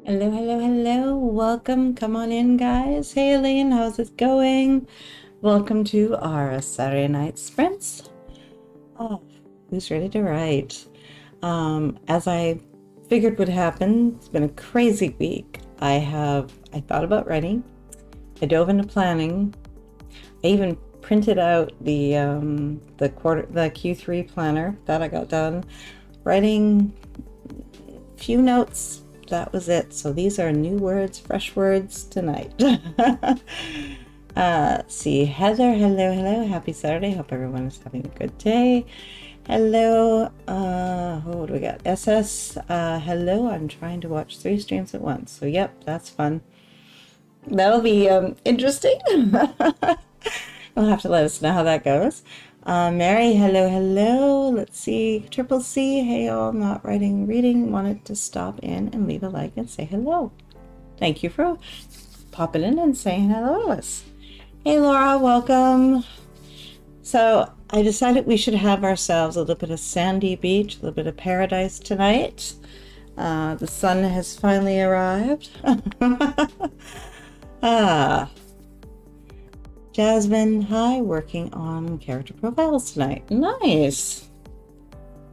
Hello, hello, hello. Welcome. Come on in, guys. Hey, Elaine, how's it going? Welcome to our Saturday night sprints. Oh, who's ready to write? As I figured would happen, it's been a crazy week. I thought about writing. I dove into planning. I even printed out the Q3 planner that I got done. Writing a few notes. That was it. So these are new words, fresh words tonight. See, Heather, hello, hello. Happy Saturday. Hope everyone is having a good day. Hello. What do we got? SS, hello. I'm trying to watch 3 streams at once. So, yep, that's fun. That'll be interesting. You'll have to let us know how that goes. Mary, hello, hello. Let's see. Triple C, hey all, not writing, reading. Wanted to stop in and leave a like and say hello. Thank you for popping in and saying hello to us. Hey Laura, welcome. So I decided we should have ourselves a little bit of sandy beach, a little bit of paradise tonight. The sun has finally arrived. Jasmine, hi, working on character profiles tonight. Nice.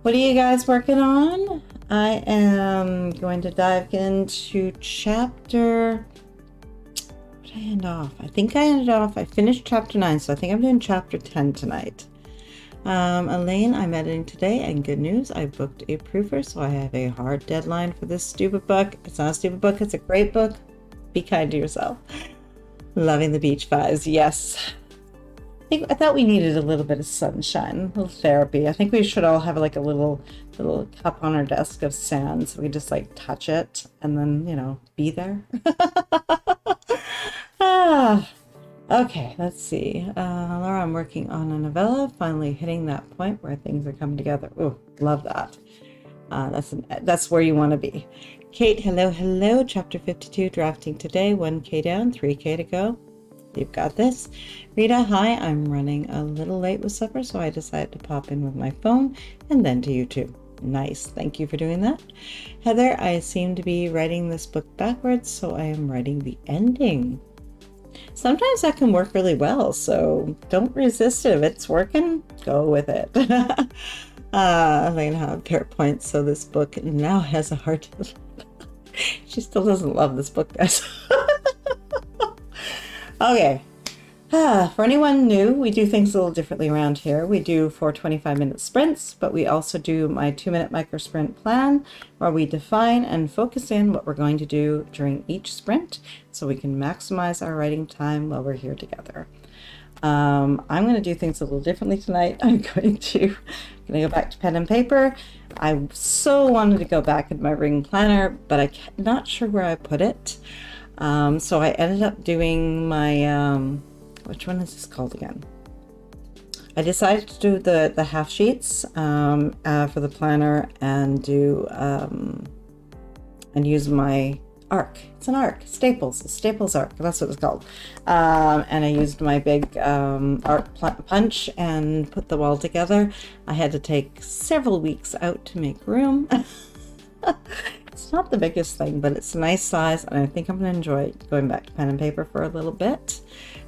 What are you guys working on? I am going to dive into chapter... What did I end off? I think I ended off... I finished chapter 9, so I think I'm doing chapter 10 tonight. Elaine, I'm editing today, and good news, I booked a proofer, so I have a hard deadline for this stupid book. It's not a stupid book, it's a great book. Be kind to yourself. Loving the beach vibes, yes. I thought we needed a little bit of sunshine, a little therapy. I think we should all have like a little cup on our desk of sand so we just like touch it and then, you know, be there. Okay, let's see. Laura, I'm working on a novella, finally hitting that point where things are coming together. Oh, love that. That's where you want to be. Kate, hello, hello. Chapter 52, drafting today. 1K down, 3K to go. You've got this. Rita, hi. I'm running a little late with supper, so I decided to pop in with my phone and then to YouTube. Nice. Thank you for doing that. Heather, I seem to be writing this book backwards, so I am writing the ending. Sometimes that can work really well, so don't resist it. If it's working, go with it. Elaine had fair points, so this book now has a hard time. She still doesn't love this book, guys. Okay. For anyone new, we do things a little differently around here. We do 4 25-minute sprints, but we also do my 2-minute micro sprint plan where we define and focus in what we're going to do during each sprint so we can maximize our writing time while we're here together. I'm going to do things a little differently tonight. I'm going to go back to pen and paper. I so wanted to go back in my ring planner, but I'm not sure where I put it. So I ended up doing my, which one is this called again? I decided to do the half sheets for the planner and do and use my arc. It's an arc, Staples, a Staples arc, that's what it's called. And I used my big arc punch and put them all together. I had to take several weeks out to make room. It's not the biggest thing, but it's a nice size, and I think I'm going to enjoy going back to pen and paper for a little bit.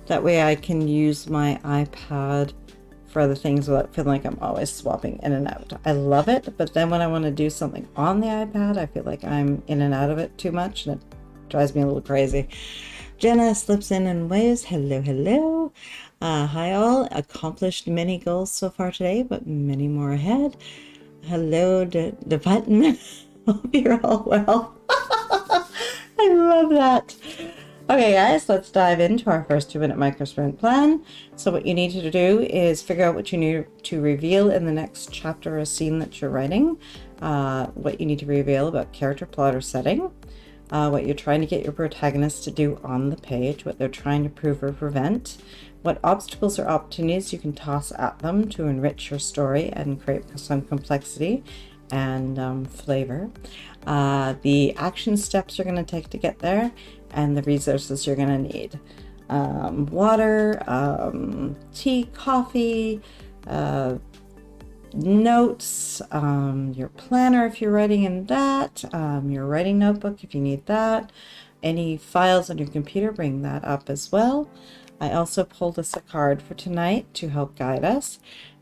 That way I can use my iPad for other things without feeling like I'm always swapping in and out. I love it, but then when I want to do something on the iPad, I feel like I'm in and out of it too much, and it drives me a little crazy. Jenna slips in and waves. Hello, hello. Hi all. Accomplished many goals so far today, but many more ahead. Hello, the button. Hope you're all well. I love that. Okay, guys, let's dive into our first 2-minute micro sprint plan. So what you need to do is figure out what you need to reveal in the next chapter or scene that you're writing, what you need to reveal about character, plot, or setting, what you're trying to get your protagonist to do on the page, what they're trying to prove or prevent, what obstacles or opportunities you can toss at them to enrich your story and create some complexity and flavor, the action steps you're going to take to get there, and the resources you're going to need. Water, tea, coffee, notes, your planner if you're writing in that, your writing notebook if you need that, any files on your computer, bring that up as well. I also pulled us a card for tonight to help guide us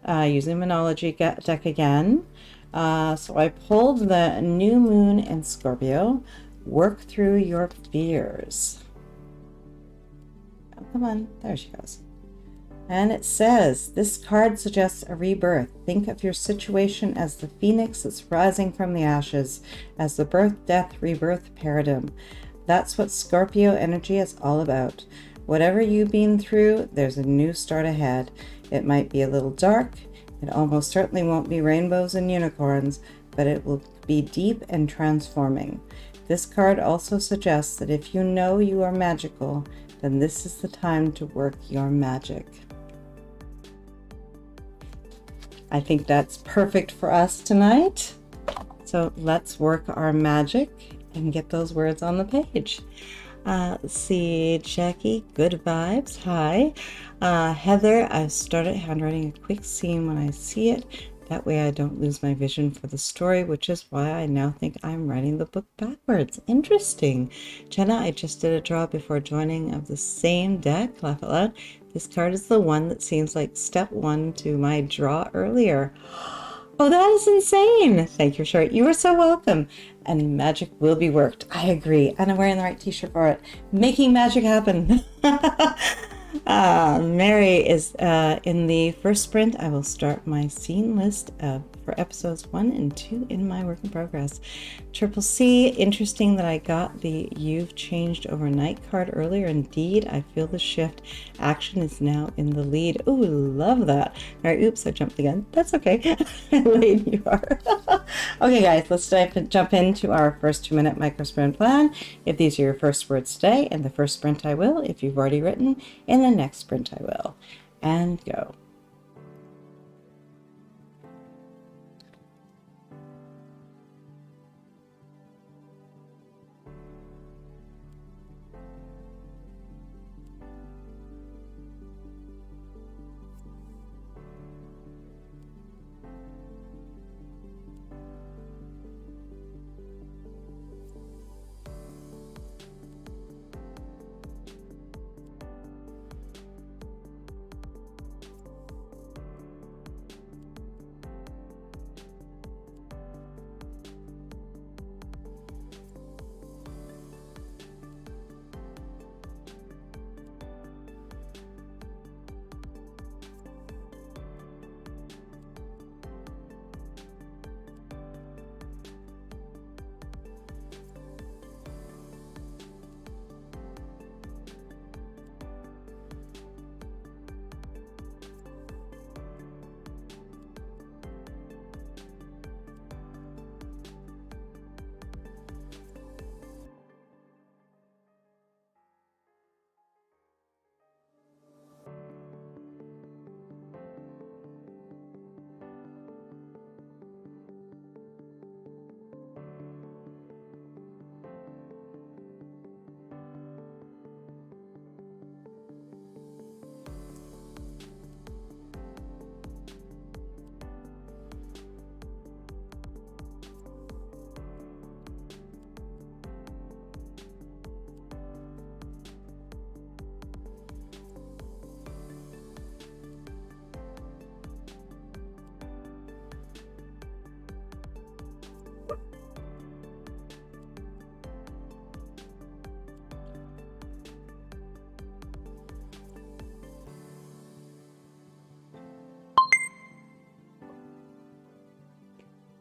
using Monology deck again. So I pulled the New Moon in Scorpio. Work through your fears. Oh, come on, there she goes. And it says, this card suggests a rebirth. Think of your situation as the phoenix that's rising from the ashes, as the birth, death, rebirth paradigm. That's what Scorpio energy is all about. Whatever you've been through, there's a new start ahead. It might be a little dark. It almost certainly won't be rainbows and unicorns, but it will be deep and transforming. This card also suggests that if you know you are magical, then this is the time to work your magic. I think that's perfect for us tonight. So let's work our magic and get those words on the page. Let's see, Jackie, good vibes, hi. Heather, I've started handwriting a quick scene when I see it. That way I don't lose my vision for the story, which is why I now think I'm writing the book backwards. Interesting. Jenna, I just did a draw before joining of the same deck. Laugh out loud. This card is the one that seems like step one to my draw earlier. Oh, that is insane. Thank you, Short. You are so welcome. And magic will be worked. I agree. And I'm wearing the right t-shirt for it. Making magic happen. Mary is in the first sprint. I will start my scene list for episodes 1 and 2 in my work in progress. Triple C, interesting that I got the You've Changed Overnight card earlier. Indeed, I feel the shift. Action is now in the lead. Ooh, love that. All right, oops, I jumped again. That's okay. Late you are. Okay, guys, let's jump into our first 2-minute micro sprint plan. If these are your first words today, in the first sprint I will. If you've already written, in the next sprint I will. And go.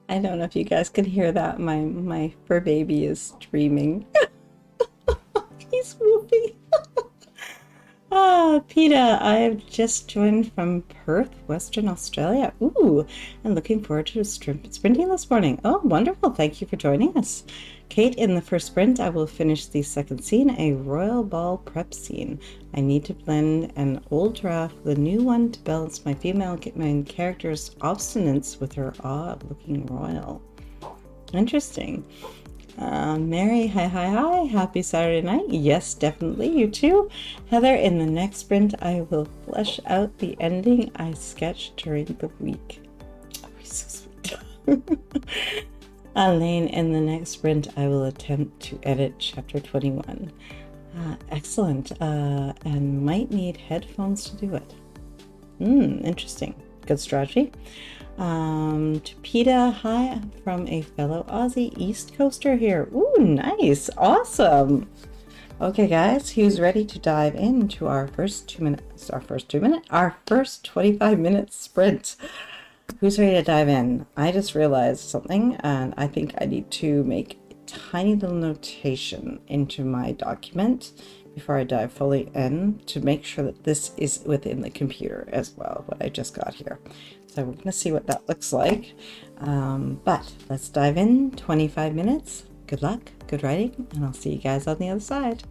I don't know if you guys can hear that. My fur baby is dreaming. He's whooping. PETA, I've just joined from Perth, Western Australia. Ooh, and looking forward to sprinting this morning. Oh, wonderful. Thank you for joining us. Kate, in the first sprint, I will finish the second scene, a royal ball prep scene. I need to blend an old draft with a new one to balance my female main character's obstinance with her odd-looking royal. Interesting. Mary, hi. Happy Saturday night. Yes, definitely. You too. Heather, in the next sprint, I will flesh out the ending I sketched during the week. so sweet. Elaine, in the next sprint, I will attempt to edit chapter 21. Excellent. And might need headphones to do it. Interesting. Good strategy. To PETA, hi from a fellow Aussie East Coaster here. Ooh, nice. Awesome. Okay, guys, who's ready to dive into our first 25-minute sprint? Who's ready to dive in? I just realized something, and I think I need to make a tiny little notation into my document before I dive fully in to make sure that this is within the computer as well, what I just got here. So we're going to see what that looks like. But let's dive in. 25 minutes. Good luck, good writing, and I'll see you guys on the other side.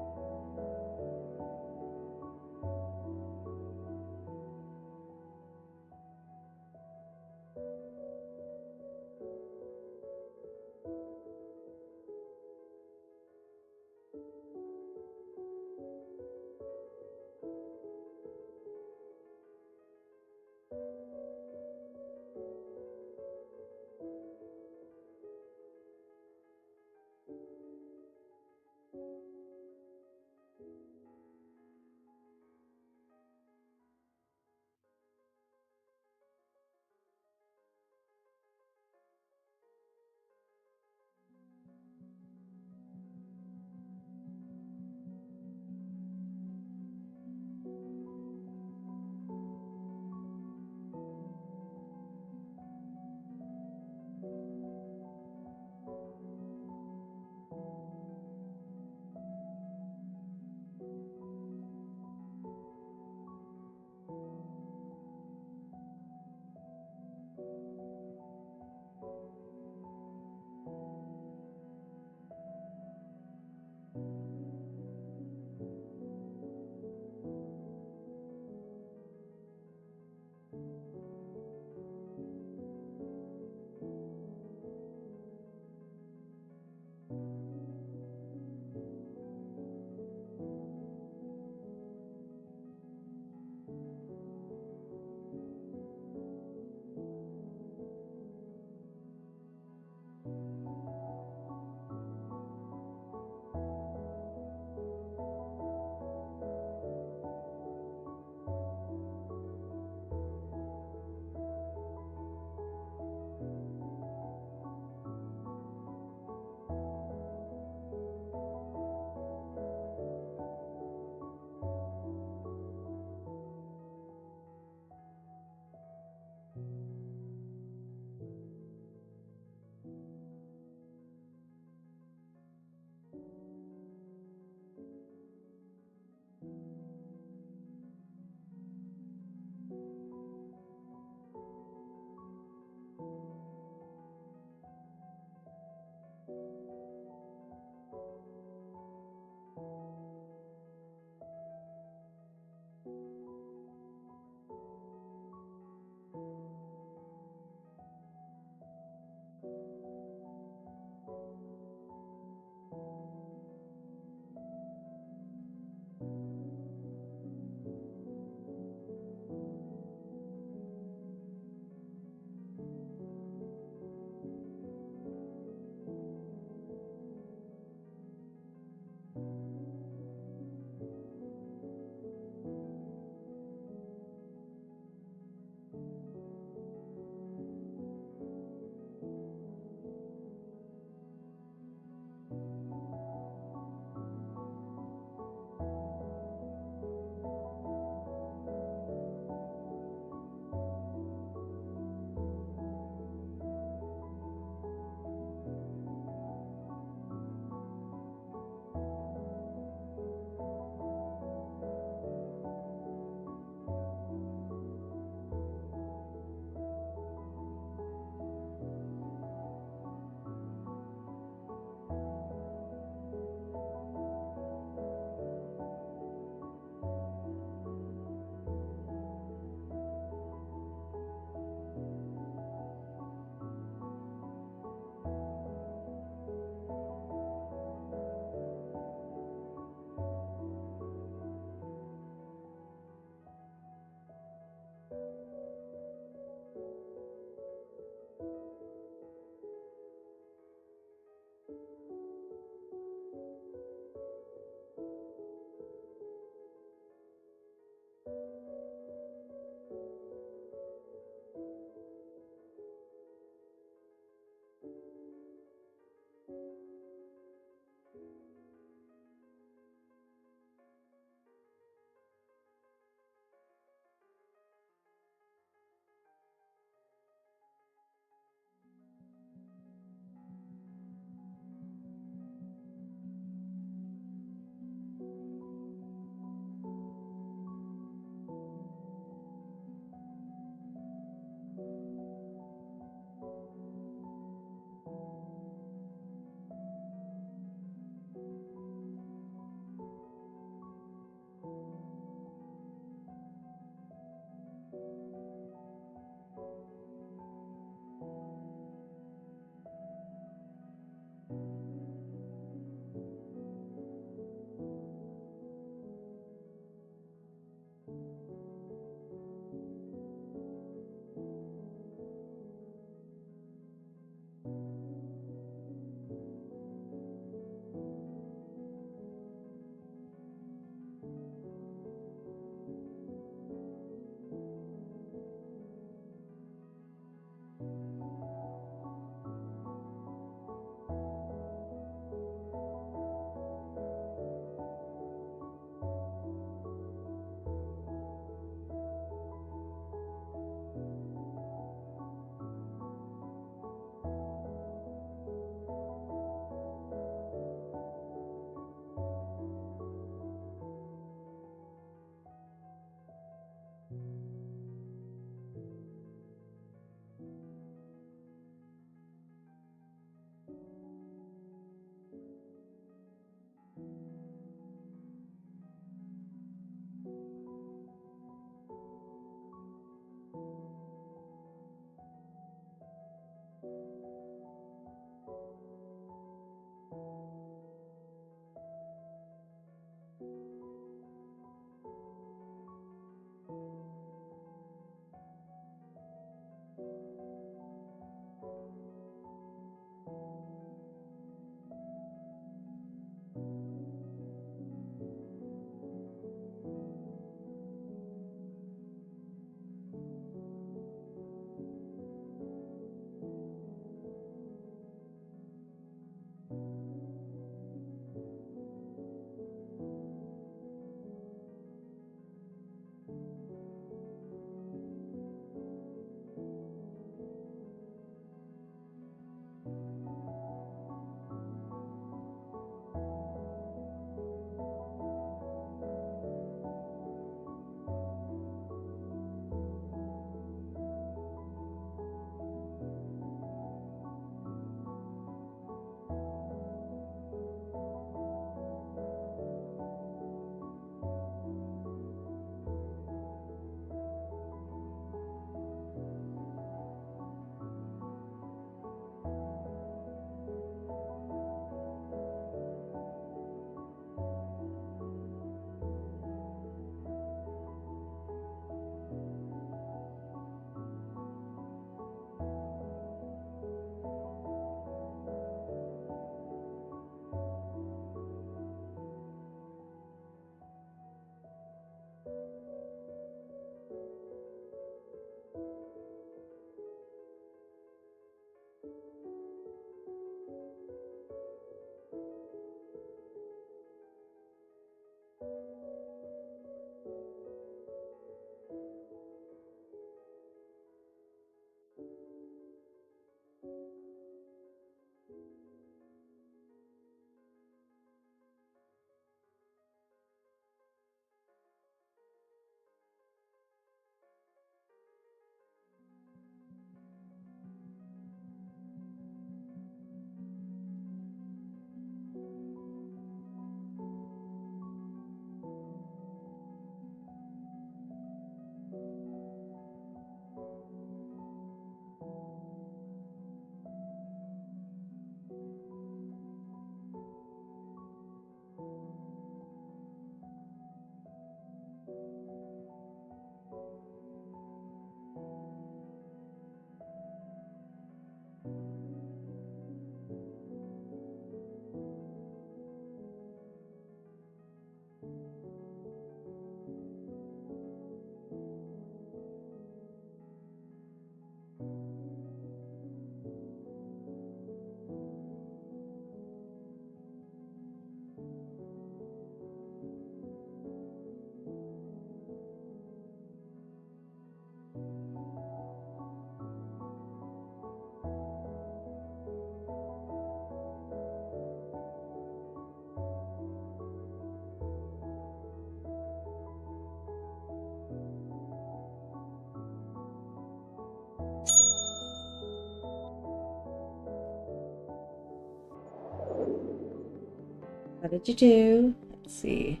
What did you do? Let's see.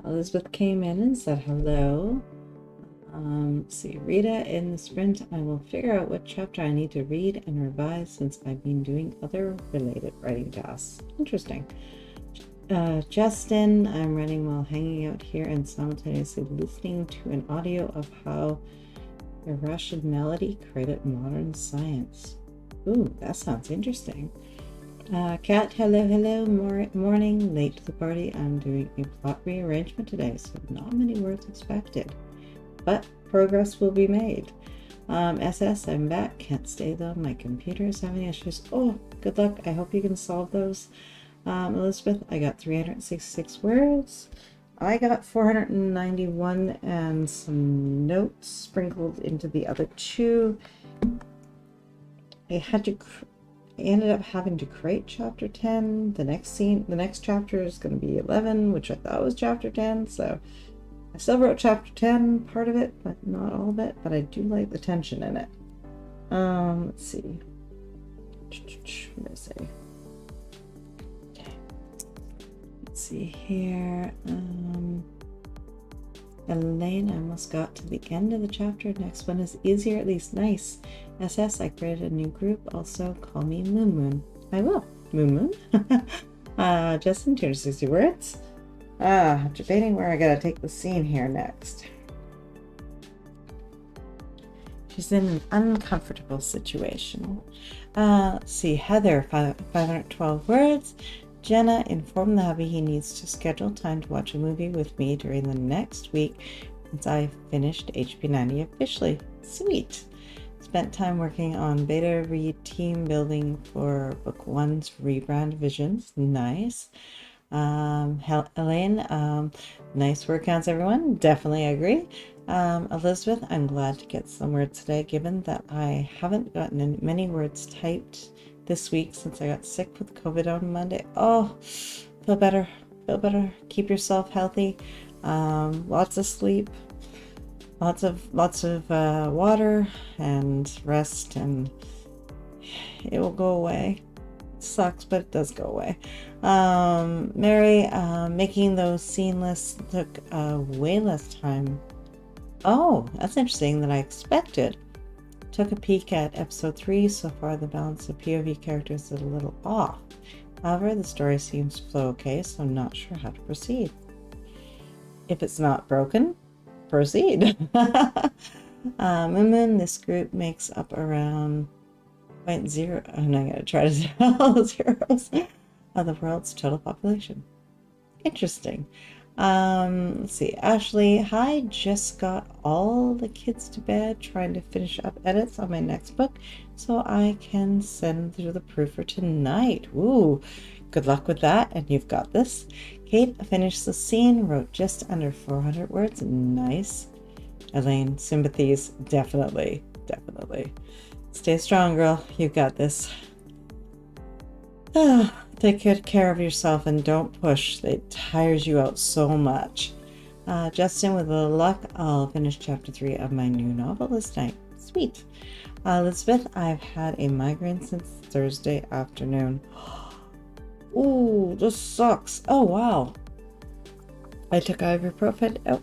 Elizabeth came in and said hello. Let's see. Rita, in the sprint, I will figure out what chapter I need to read and revise since I've been doing other related writing tasks. Interesting. Justin, I'm running while hanging out here and simultaneously listening to an audio of how irrationality created modern science. Ooh, that sounds interesting. Kat, hello, morning, late to the party. I'm doing a plot rearrangement today, so not many words expected, but progress will be made. SS, I'm back, can't stay though, my computer is having issues. Oh, good luck, I hope you can solve those. Elizabeth, I got 366 words. I got 491 and some notes sprinkled into the other two. I ended up having to create chapter 10. The next chapter is going to be 11, which I thought was chapter 10. So I still wrote chapter 10, part of it, but not all of it. But I do like the tension in it. Let's see. What did I say? Okay. Let's see here. Elaine, I almost got to the end of the chapter. Next one is easier, at least. Nice. SS, I created a new group. Also, call me Moon Moon. I will. Moon Moon. Justin, 260 words. Debating where I gotta take the scene here next. She's in an uncomfortable situation. Let's see. Heather, 512 words. Jenna, inform the hubby he needs to schedule time to watch a movie with me during the next week since I finished HP90 officially. Sweet. Spent time working on beta read team building for book 1's rebrand visions. Nice. Elaine, nice word counts, everyone. Definitely agree. Elizabeth, I'm glad to get some words today given that I haven't gotten many words typed this week since I got sick with COVID on Monday. Oh, feel better. Keep yourself healthy. Lots of sleep, lots of water and rest, and it will go away. It sucks, but it does go away. Mary, making those scene lists took way less time. Oh, that's interesting than I expected. Took a peek at episode 3. So far, the balance of POV characters is a little off. However, the story seems to flow okay, so I'm not sure how to proceed. If it's not broken, proceed. Moon, this group makes up around 0.0. I'm not going to try to zero zeros of the world's total population. Interesting. Let's see. Ashley, hi, just got all the kids to bed trying to finish up edits on my next book so I can send through the proofer tonight. Ooh, good luck with that, and you've got this. Kate finished the scene, wrote just under 400 words. Nice. Elaine, sympathies, definitely. Stay strong, girl. You've got this. Take good care of yourself and don't push. It tires you out so much. Justin, with a little luck, I'll finish chapter 3 of my new novel this night. Sweet. Elizabeth, I've had a migraine since Thursday afternoon. Ooh, this sucks. Oh, wow. I took ibuprofen.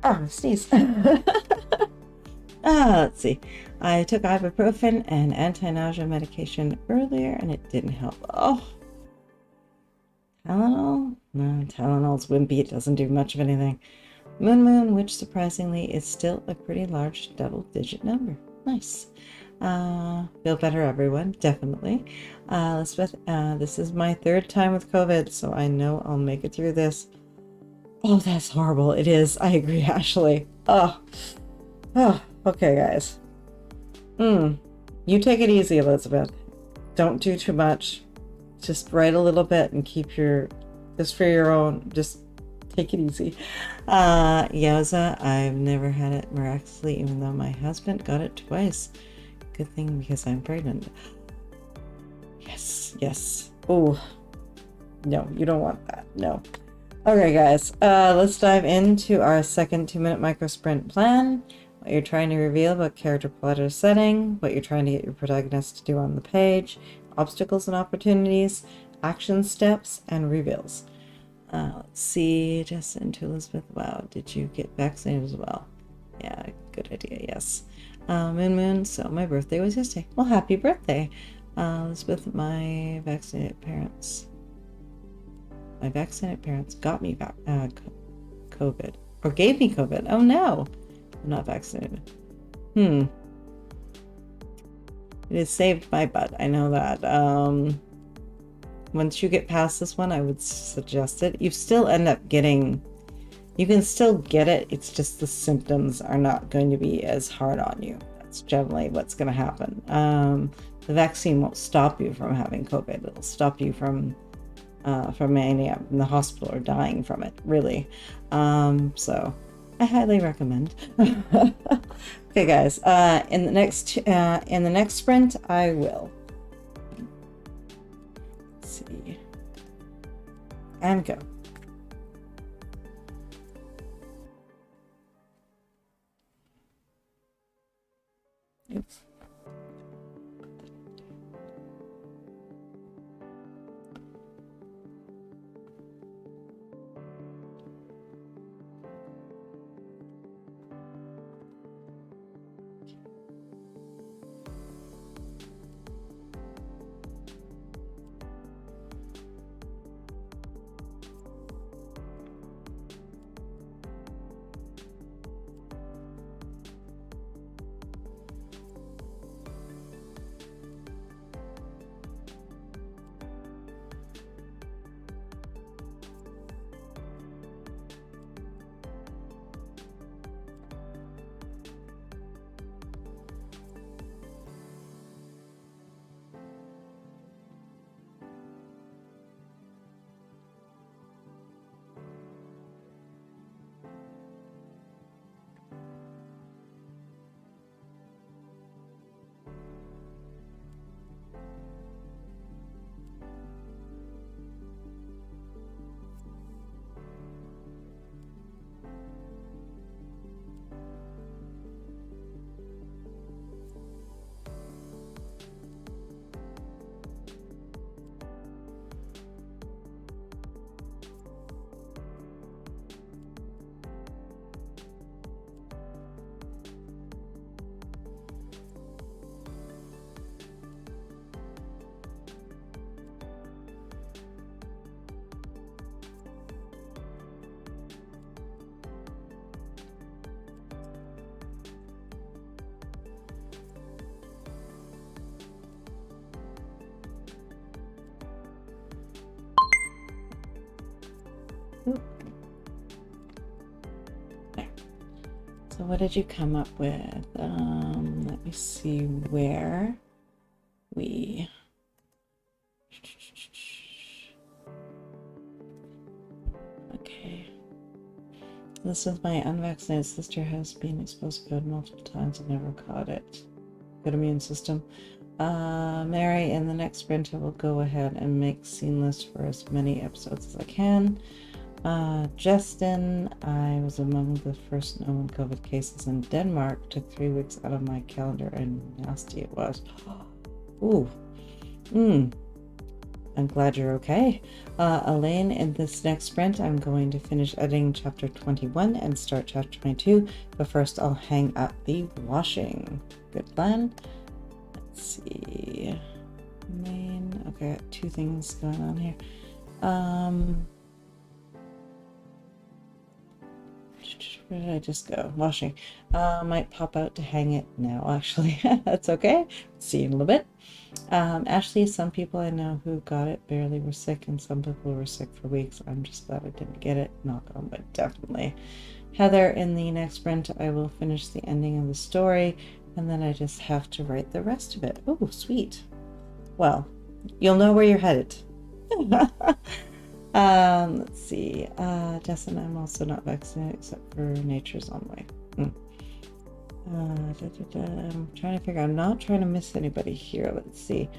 Oh, sneeze. Let's see. I took ibuprofen and anti-nausea medication earlier and it didn't help. Oh, Tylenol? No, Tylenol's wimpy. It doesn't do much of anything. Moon, which surprisingly is still a pretty large double-digit number. Nice. Feel better, everyone. Definitely. Elizabeth, this is my 3rd time with COVID, so I know I'll make it through this. Oh, that's horrible. It is. I agree, Ashley. Oh, okay, guys. You take it easy, Elizabeth. Don't do too much. Just write a little bit and keep just for your own, just take it easy. Yowza, I've never had it miraculously, even though my husband got it twice. Good thing because I'm pregnant. Yes. Oh, no, you don't want that. No. Okay, guys, let's dive into our second 2-minute micro sprint plan. what you're trying to reveal about character plot or setting, what you're trying to get your protagonist to do on the page, obstacles and opportunities, action steps, and reveals. Let's see, Justin to Elizabeth. Wow, did you get vaccinated as well? Yeah, good idea, yes. Moon, so my birthday was yesterday. Well, happy birthday. Elizabeth, my vaccinated parents got me COVID, or gave me COVID. Oh no, I'm not vaccinated. It has saved my butt, I know that. Once you get past this one, I would suggest it. You still end up getting, you can still get it, it's just the symptoms are not going to be as hard on you. That's generally what's going to happen. The vaccine won't stop you from having COVID. It'll stop you from ending up in the hospital or dying from it, really. So I highly recommend. Okay, guys. In the next sprint, I will. Let's see. And go. Oops. So what did you come up with? Let me see where we... Okay. This is my unvaccinated sister has been exposed to COVID multiple times and never caught it. Good immune system. Mary, in the next sprint I will go ahead and make scene list for as many episodes as I can. Justin, I was among the first known COVID cases in Denmark. Took 3 weeks out of my calendar and nasty it was. Ooh. I'm glad you're okay. Elaine, in this next sprint, I'm going to finish editing chapter 21 and start chapter 22, but first I'll hang up the washing. Good plan. Let's see. Main. Okay, I got 2 things going on here. Where did I just go? Washing. Might pop out to hang it now, actually. That's okay. See you in a little bit. Ashley, some people I know who got it barely were sick, and some people were sick for weeks. I'm just glad I didn't get it. Knock on wood, definitely. Heather, in the next sprint, I will finish the ending of the story, and then I just have to write the rest of it. Oh, sweet. Well, you'll know where you're headed. Let's see. Justin, I'm also not vaccinated except for Nature's Own Way. I'm trying to figure. I'm not trying to miss anybody here. Let's see.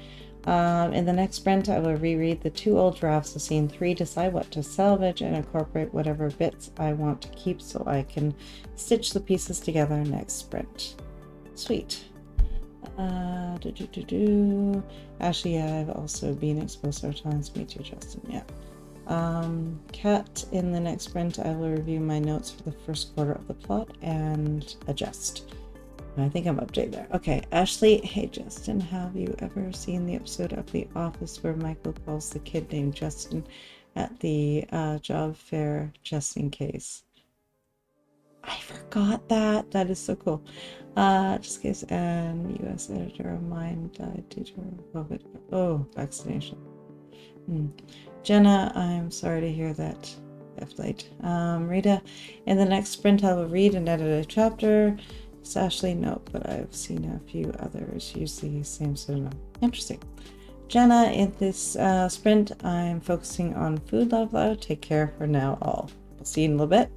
In the next sprint, I will reread the 2 old drafts of scene 3, decide what to salvage, and incorporate whatever bits I want to keep so I can stitch the pieces together next sprint. Sweet. Actually, yeah, I've also been exposed several times. Me too, Justin. Yeah. Cat, in the next sprint, I will review my notes for the first quarter of the plot and adjust. I think I'm updated there. Okay, Ashley. Hey, Justin, have you ever seen the episode of The Office where Michael calls the kid named Justin at the job fair just in case? I forgot that. That is so cool. Just in case an U.S. editor of mine died due to COVID. Oh, vaccination. Jenna, I'm sorry to hear that. F late. Rita, in the next sprint, I will read and edit a chapter. It's Ashley, no, but I've seen a few others use the same pseudonym. Interesting. Jenna, in this sprint, I'm focusing on food love loud. Take care for now, all. We'll see you in a little bit.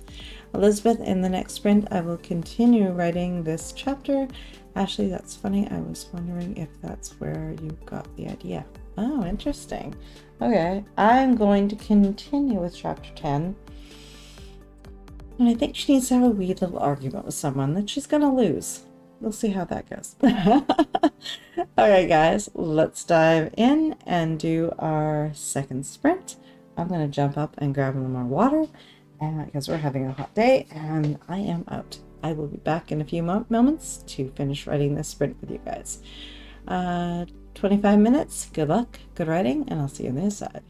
Elizabeth, in the next sprint, I will continue writing this chapter. Ashley, that's funny. I was wondering if that's where you got the idea. Oh, interesting. Okay, I'm going to continue with chapter 10. And I think she needs to have a wee little argument with someone that she's going to lose. We'll see how that goes. Alright, guys, let's dive in and do our second sprint. I'm going to jump up and grab a little more water because we're having a hot day, and I am out. I will be back in a few moments to finish writing this sprint with you guys. 25 minutes. Good luck, good writing, and I'll see you on the other side.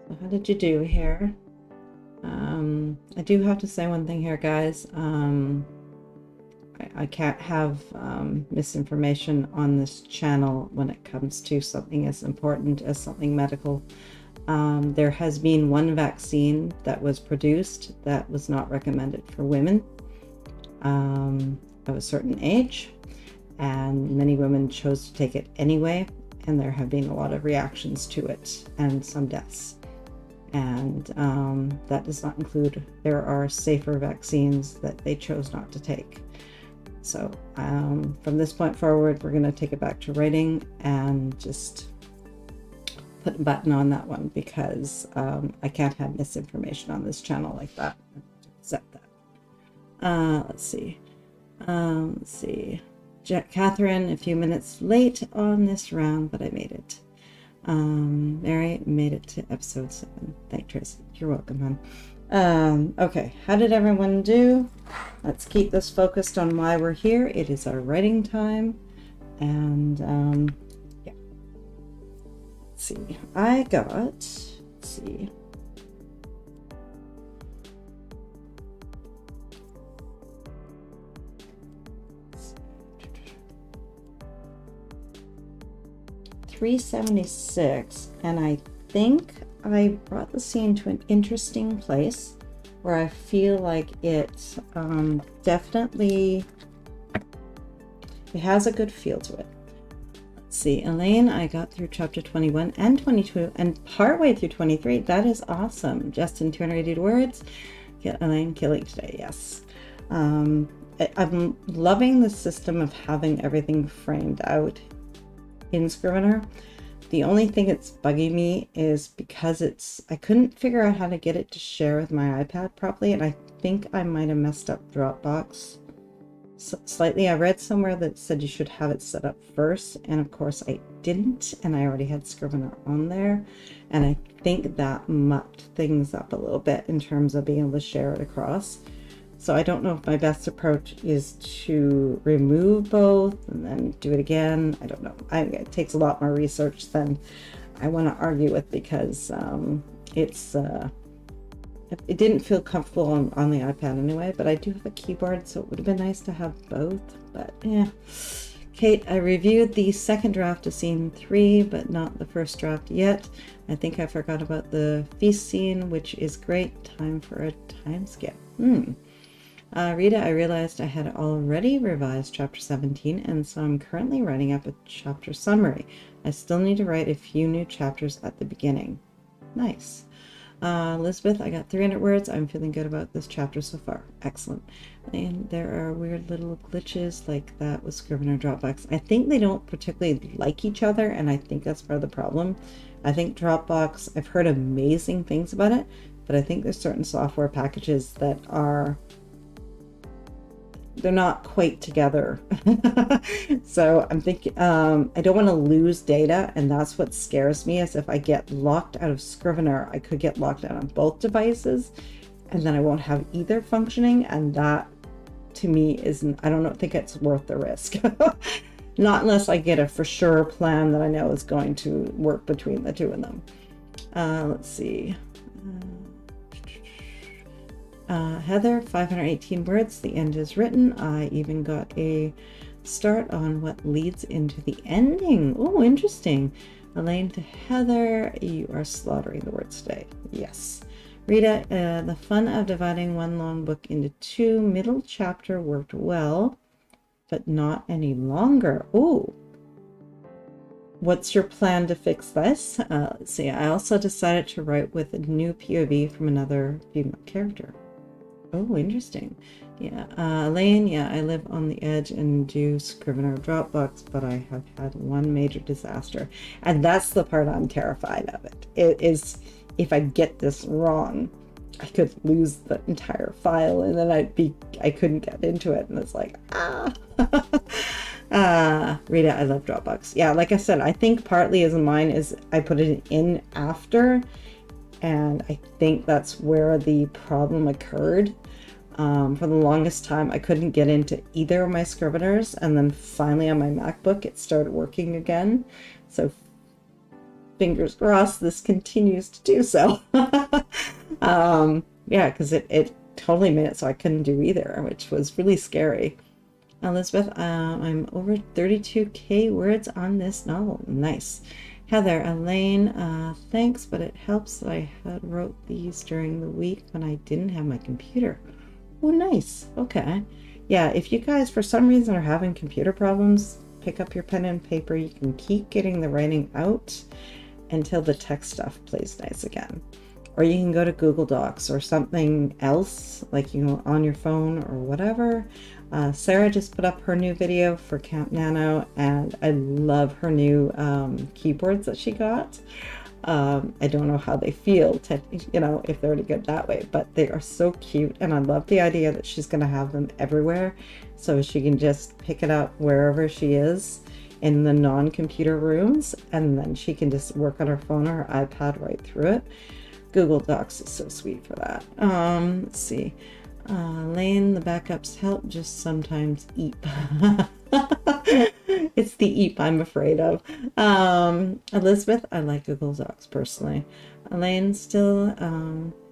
So how did you do here? I do have to say one thing here, guys. I can't have misinformation on this channel when it comes to something as important as something medical. There has been one vaccine that was produced that was not recommended for women of a certain age, and many women chose to take it anyway, and there have been a lot of reactions to it and some deaths. And that does not include, there are safer vaccines that they chose not to take. So from this point forward, we're going to take it back to writing and just put a button on that one, because I can't have misinformation on this channel like that. Accept that. Let's see. Catherine, a few minutes late on this round, but I made it. Mary made it to episode 7. Thank Tracy. You're welcome, hon. Okay, how did everyone do? Let's keep this focused on why we're here. It is our writing time, and yeah. Let's see. I got. Let's see. $376, and I think I brought the scene to an interesting place where I feel like it definitely, it has a good feel to it. Let's see, Elaine, I got through chapter 21 and 22 and partway through 23. That is awesome. Justin, 280 words. Get Elaine killing today. Yes. I'm loving the system of having everything framed out in Scrivener. The only thing that's bugging me is because I couldn't figure out how to get it to share with my iPad properly, and I think I might have messed up Dropbox slightly. I read somewhere that said you should have it set up first, and of course I didn't, and I already had Scrivener on there, and I think that mucked things up a little bit in terms of being able to share it across. So I don't know if my best approach is to remove both and then do it again. I don't know. It takes a lot more research than I want to argue with, because it didn't feel comfortable on the iPad anyway, but I do have a keyboard, so it would have been nice to have both, but yeah. Kate, I reviewed the second draft of scene 3, but not the first draft yet. I think I forgot about the feast scene, which is great. Time for a time skip. Rita, I realized I had already revised chapter 17, and so I'm currently writing up a chapter summary. I still need to write a few new chapters at the beginning. Nice. Elizabeth, I got 300 words. I'm feeling good about this chapter so far. Excellent. And there are weird little glitches like that with Scrivener Dropbox. I think they don't particularly like each other, and I think that's part of the problem. I think Dropbox, I've heard amazing things about it, but I think there's certain software packages that are, they're not quite together. So I'm thinking, I don't want to lose data, and that's what scares me, is if I get locked out of Scrivener, I could get locked out on both devices, and then I won't have either functioning, and that to me isn't, I don't think it's worth the risk. Not unless I get a for sure plan that I know is going to work between the two of them. Let's see. Heather, 518 words. The end is written. I even got a start on what leads into the ending. Oh, interesting. Elaine to Heather, you are slaughtering the words today. Yes. Rita, the fun of dividing one long book into 2. Middle chapter worked well, but not any longer. Oh. What's your plan to fix this? Let's see. I also decided to write with a new POV from another female character. Oh, interesting. Yeah. Elaine, yeah, I live on the edge and do Scrivener Dropbox, but I have had one major disaster. And that's the part I'm terrified of it. It is, if I get this wrong, I could lose the entire file, and then I couldn't get into it. And it's like, Rita, I love Dropbox. Yeah, like I said, I think partly as mine is I put it in after, and I think that's where the problem occurred. For the longest time, I couldn't get into either of my Scriveners, and then finally on my MacBook, it started working again. So fingers crossed this continues to do so. Yeah, because it totally made it so I couldn't do either, which was really scary. Elizabeth, I'm over 32K words on this novel. Nice. Heather, Elaine, thanks, but it helps that I had wrote these during the week when I didn't have my computer. Oh, nice. Okay. Yeah, if you guys for some reason are having computer problems, pick up your pen and paper. You can keep getting the writing out until the text stuff plays nice again. Or you can go to Google Docs or something else, like on your phone or whatever. Sarah just put up her new video for Camp Nano, and I love her new keyboards that she got. I don't know how they feel, if they're any good that way, but they are so cute, and I love the idea that she's going to have them everywhere, so she can just pick it up wherever she is in the non-computer rooms, and then she can just work on her phone or her iPad right through it. Google Docs is so sweet for that. Let's see. Lane, the backups help, just sometimes eep. It's the eep I'm afraid of. Elizabeth, I like Google Docs personally. Elaine, still,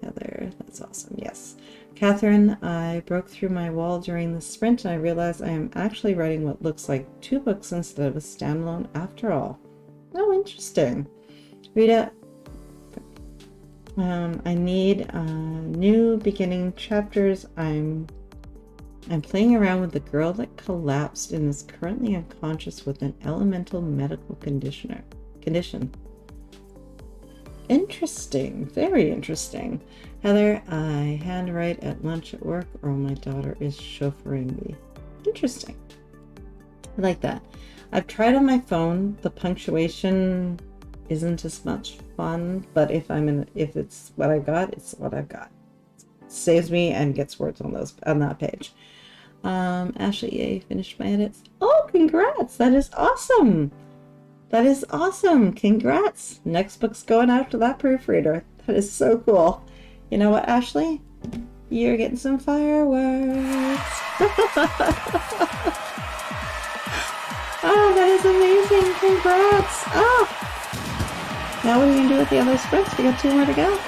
Heather, that's awesome, yes. Catherine, I broke through my wall during the sprint and I realized I am actually writing what looks like 2 books instead of a standalone after all. Oh, interesting. Rita, I need new beginning chapters. I'm playing around with the girl that collapsed and is currently unconscious with an elemental medical condition. Interesting, very interesting. Heather, I handwrite at lunch at work, or my daughter is chauffeuring me. Interesting. I like that. I've tried on my phone. The punctuation isn't as much fun, but if it's what I got, it's what I've got. It saves me and gets words on that page. Ashley, yay, finished my edits. Oh, congrats! That is awesome. That is awesome. Congrats. Next book's going out to that proofreader. That is so cool. You know what, Ashley? You're getting some fireworks. Oh, that is amazing. Congrats. Oh. Now what are you going to do with the other sprints? We got 2 more to go.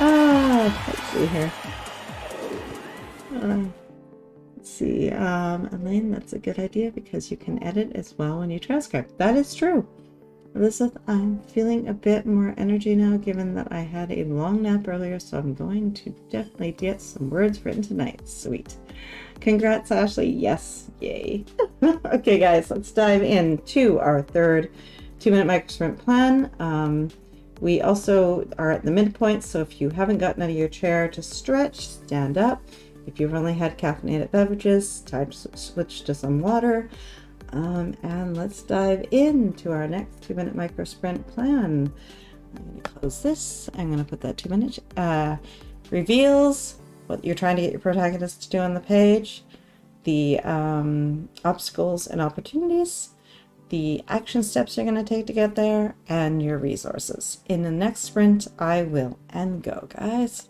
Let's see here. Let's see. Elaine, that's a good idea because you can edit as well when you transcribe. That is true. Elizabeth, I'm feeling a bit more energy now given that I had a long nap earlier, so I'm going to definitely get some words written tonight. Sweet. Congrats, Ashley. Yes. Yay. Okay, guys, let's dive into our third 2-minute microsprint plan. We also are at the midpoint, so if you haven't gotten out of your chair to stretch, stand up. If you've only had caffeinated beverages, time to switch to some water. And let's dive into our next 2-minute microsprint plan. I'm going to close this. I'm going to put that 2 minutes. Reveals what you're trying to get your protagonist to do on the page, the obstacles and opportunities, the action steps you're going to take to get there, and your resources. In the next sprint, I will end go, guys.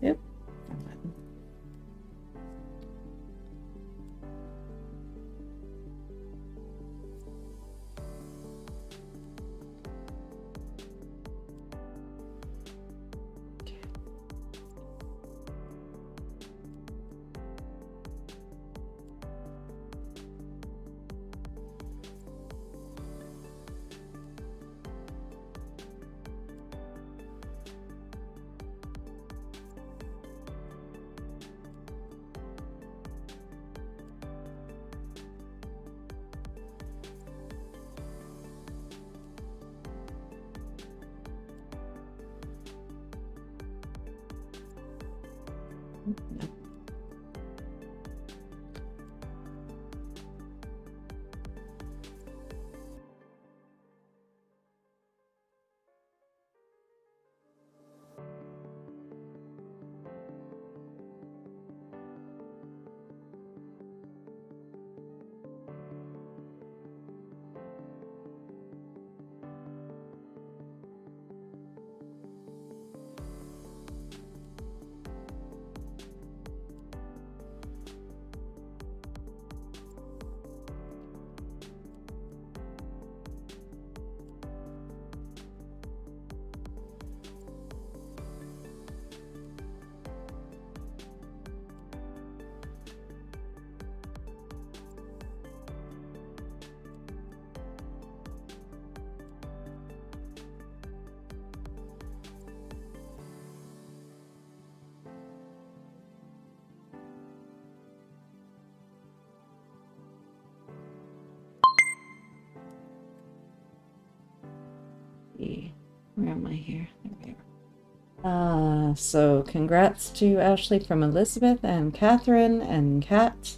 Yep. Where am I here? There we are. So congrats to Ashley from Elizabeth and Catherine and Kat.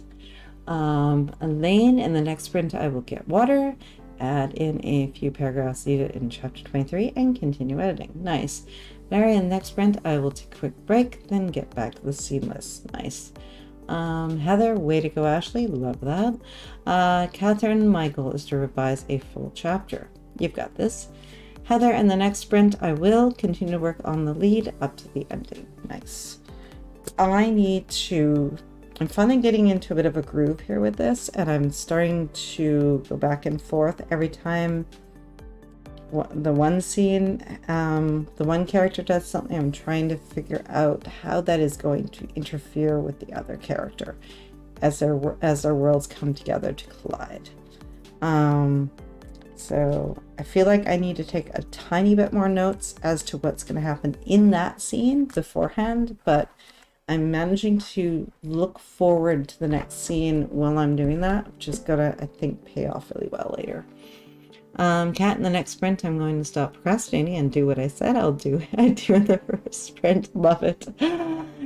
Elaine, in the next sprint I will get water, add in a few paragraphs needed in chapter 23, and continue editing. Nice. Mary, in the next sprint I will take a quick break, then get back to the seamless. Nice. Heather, way to go, Ashley. Love that. Catherine, my goal is to revise a full chapter. You've got this. Heather, in the next sprint, I will continue to work on the lead up to the ending. Nice. I'm finally getting into a bit of a groove here with this, and I'm starting to go back and forth every time the one scene, the one character does something. I'm trying to figure out how that is going to interfere with the other character as their worlds come together to collide. So I feel like I need to take a tiny bit more notes as to what's going to happen in that scene beforehand, but I'm managing to look forward to the next scene while I'm doing that, which is gonna, I think, pay off really well later. Kat, in the next sprint, I'm going to stop procrastinating and do what I said I'll do. I do in the first sprint. Love it.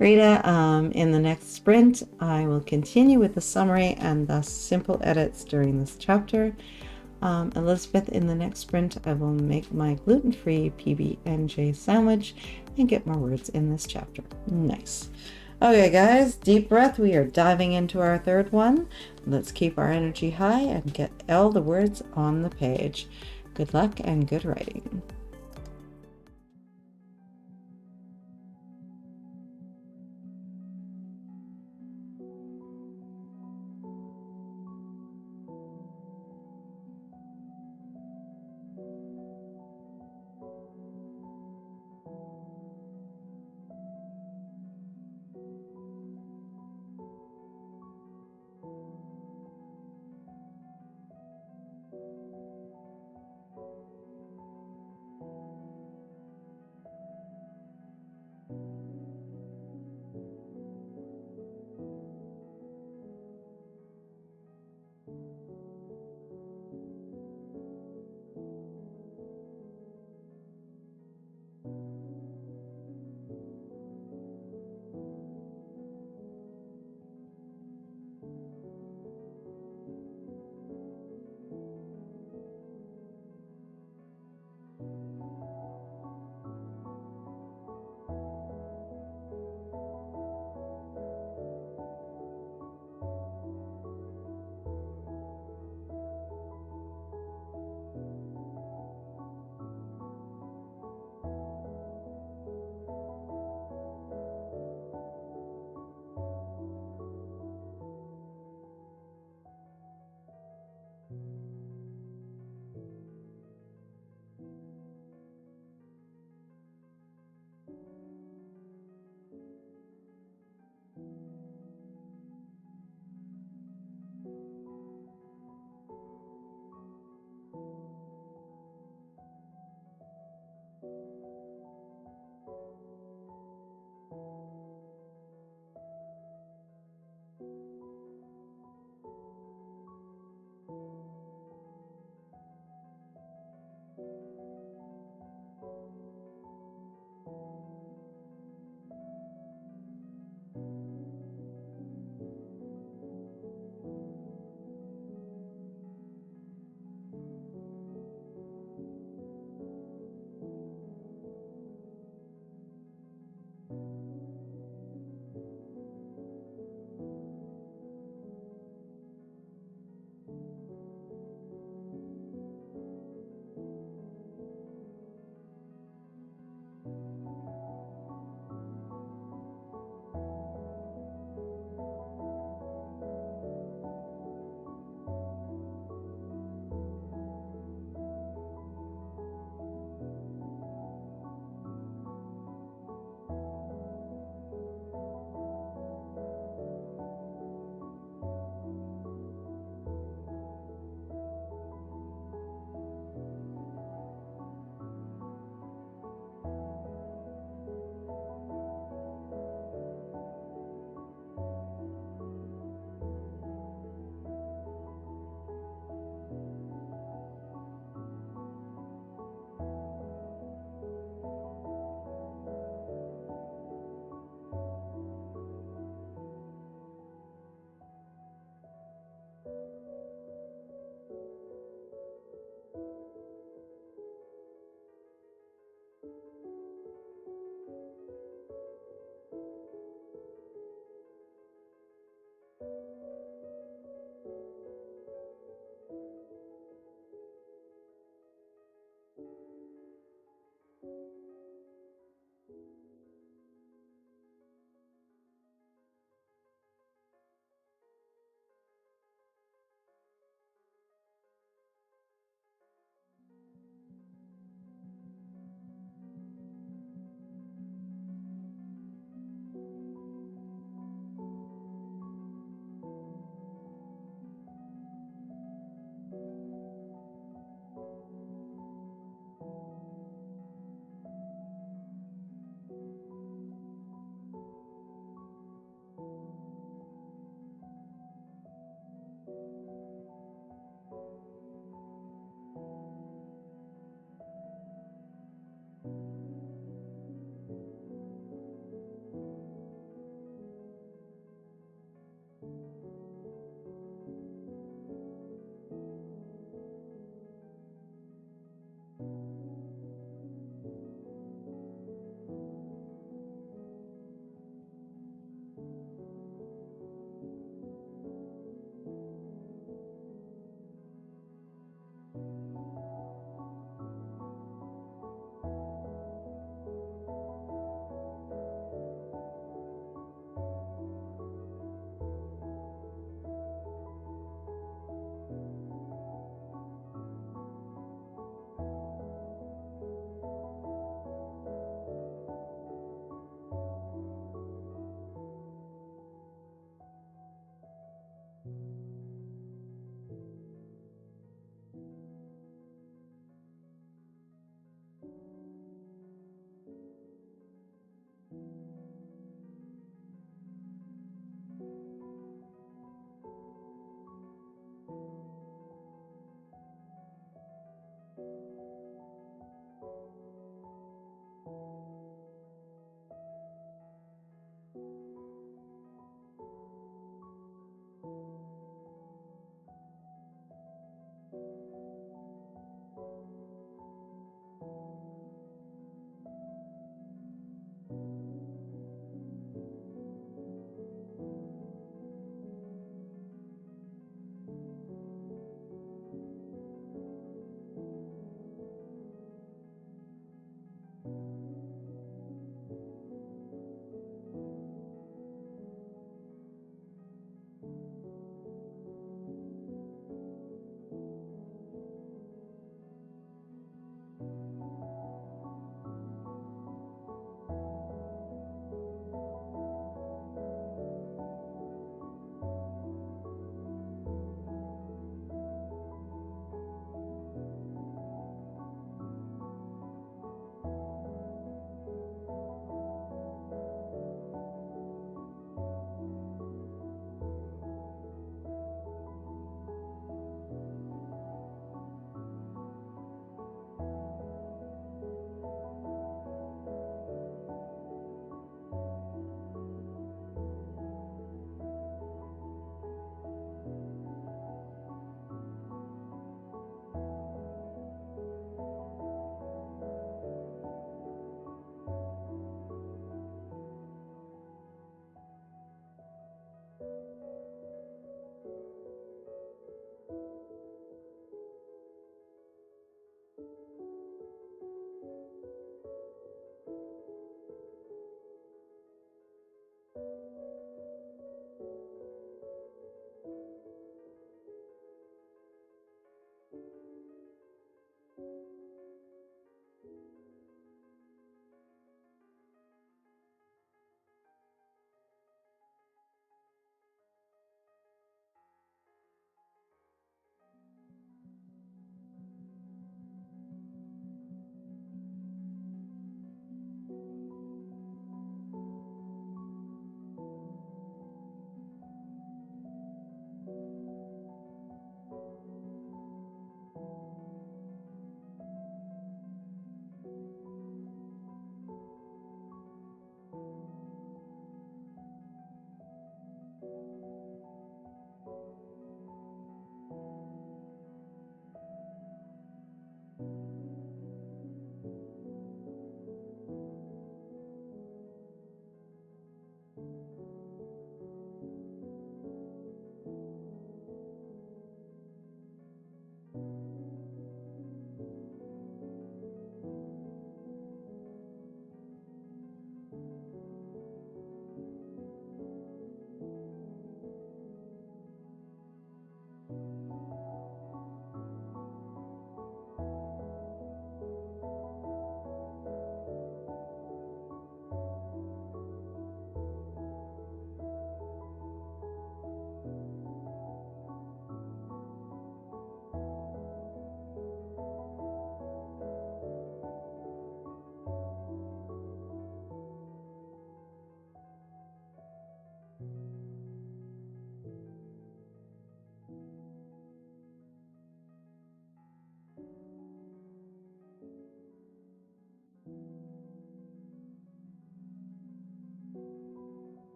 Rita, in the next sprint, I will continue with the summary and thus simple edits during this chapter. Elizabeth, in the next sprint, I will make my gluten-free PB&J sandwich and get more words in this chapter. Nice. Okay, guys, deep breath. We are diving into our third one. Let's keep our energy high and get all the words on the page. Good luck and good writing.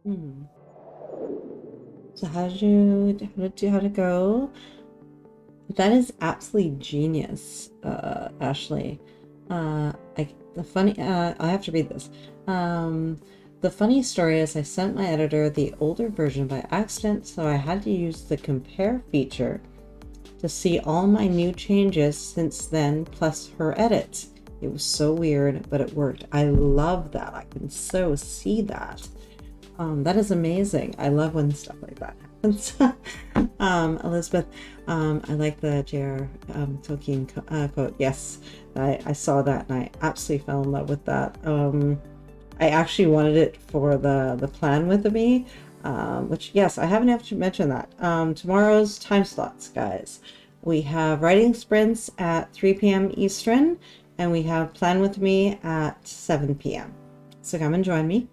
Hmm. So how'd it go? That is absolutely genius, Ashley. I have to read this. The funny story is I sent my editor the older version by accident, so I had to use the compare feature to see all my new changes since then, plus her edits. It was so weird, but it worked. I love that. I can so see that. That is amazing. I love when stuff like that happens. Elizabeth, I like the J.R. Tolkien quote. Yes, I saw that and I absolutely fell in love with that. I actually wanted it for the plan with me, which, yes, I haven't have to mention that. Tomorrow's time slots, guys. We have writing sprints at 3 p.m. Eastern, and we have plan with me at 7 p.m. So come and join me,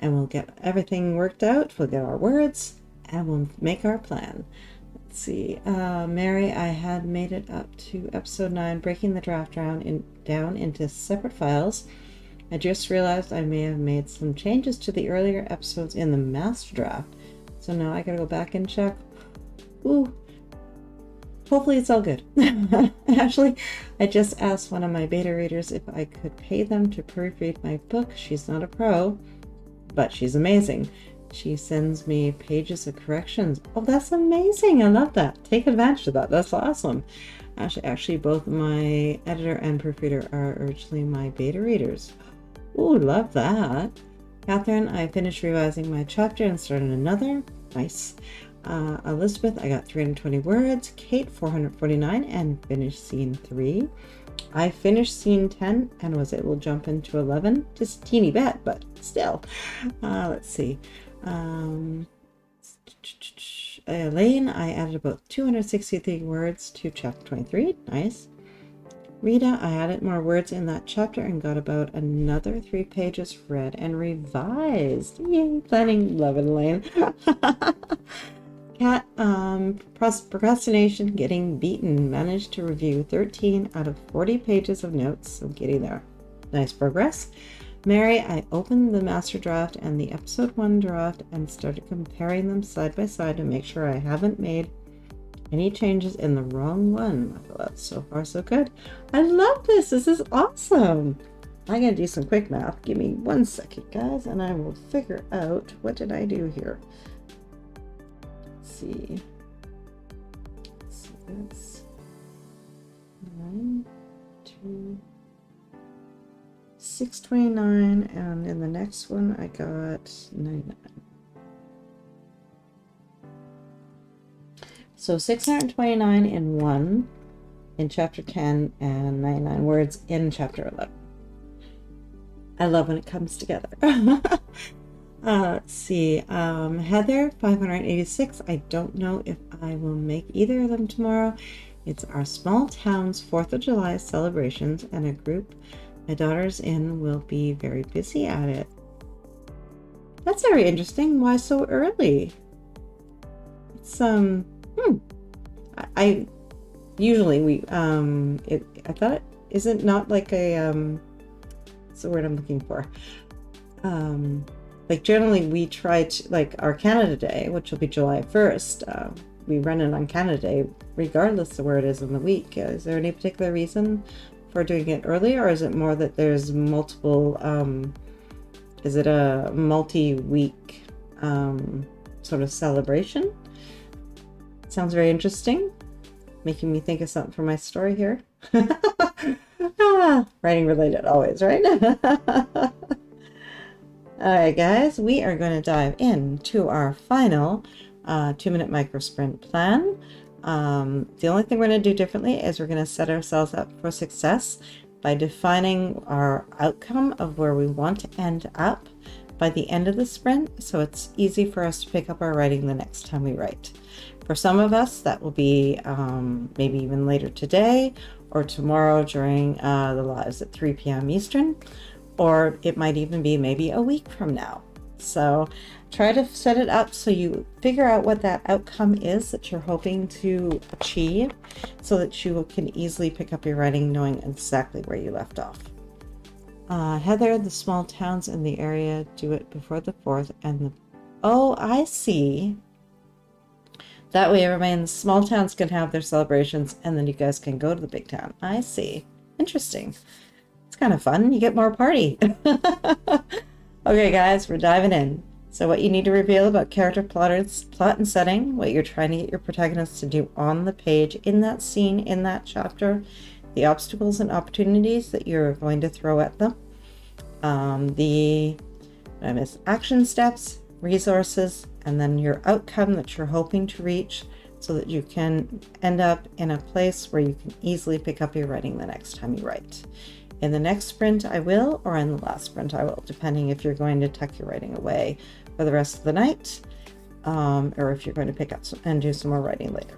and we'll get everything worked out. We'll get our words, and we'll make our plan. Let's see. Mary, I had made it up to episode 9, breaking the draft down into separate files. I just realized I may have made some changes to the earlier episodes in the master draft. So now I gotta go back and check. Ooh. Hopefully it's all good. Actually, I just asked one of my beta readers if I could pay them to proofread my book. She's not a pro, but she's amazing. She sends me pages of corrections. Oh, that's amazing. I love that. Take advantage of that. That's awesome. Actually, both my editor and proofreader are originally my beta readers. Oh, love that. Catherine, I finished revising my chapter and started another. Nice. Elizabeth, I got 320 words. Kate, 449, and finished scene 3. I finished scene 10 and was able to jump into 11. Just a teeny bit, but still. Let's see. Elaine, I added about 263 words to chapter 23. Nice. Rita, I added more words in that chapter and got about another 3 pages read and revised. Yay, planning. Love it, Elaine. Kat, procrastination, getting beaten. Managed to review 13 out of 40 pages of notes. So getting there. Nice progress. Mary, I opened the master draft and the episode 1 draft and started comparing them side by side to make sure I haven't made any changes in the wrong one. I thought so far so good. I love this. This is awesome. I'm going to do some quick math. Give me 1 second, guys, and I will figure out what did I do here. Let's see. So that's 9, 2, 629, and in the next one I got 99. So 629 in 1 in chapter 10 and 99 words in chapter 11. I love when it comes together. Let's see. Heather, 586. I don't know if I will make either of them tomorrow. It's our small town's 4th of July celebrations, and a group my daughter's in will be very busy at it. That's very interesting. Why so early? It's I usually I thought it isn't not like a what's the word I'm looking for? Like generally we try to, like our Canada Day, which will be July 1st, we run it on Canada Day regardless of where it is in the week. Is there any particular reason for doing it early, or is it more that there's multiple is it a multi-week sort of celebration? Sounds very interesting. Making me think of something for my story here. Writing related always, right? All right, guys, we are going to dive into our final 2-minute micro sprint plan. The only thing we're going to do differently is we're going to set ourselves up for success by defining our outcome of where we want to end up by the end of the sprint, so it's easy for us to pick up our writing the next time we write. For some of us, that will be maybe even later today or tomorrow during the lives at 3 p.m. Eastern, or it might even be maybe a week from now. So try to set it up so you figure out what that outcome is that you're hoping to achieve, so that you can easily pick up your writing knowing exactly where you left off. Heather, the small towns in the area do it before the 4th, and the Oh, I see. That way everybody in the small towns can have their celebrations and then you guys can go to the big town. I see. Interesting. It's kind of fun. You get more party. Okay, guys, we're diving in. So what you need to reveal about character plot and setting, what you're trying to get your protagonists to do on the page, in that scene, in that chapter, the obstacles and opportunities that you're going to throw at them, action steps, resources, and then your outcome that you're hoping to reach so that you can end up in a place where you can easily pick up your writing the next time you write. In the next sprint I will, or in the last sprint I will, depending if you're going to tuck your writing away for the rest of the night, or if you're going to pick up and do some more writing later.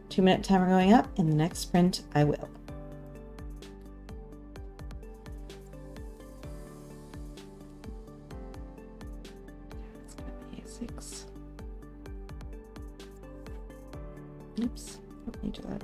2-minute timer going up. In the next sprint I will. It's going to be a 6. Oops, don't need to do that.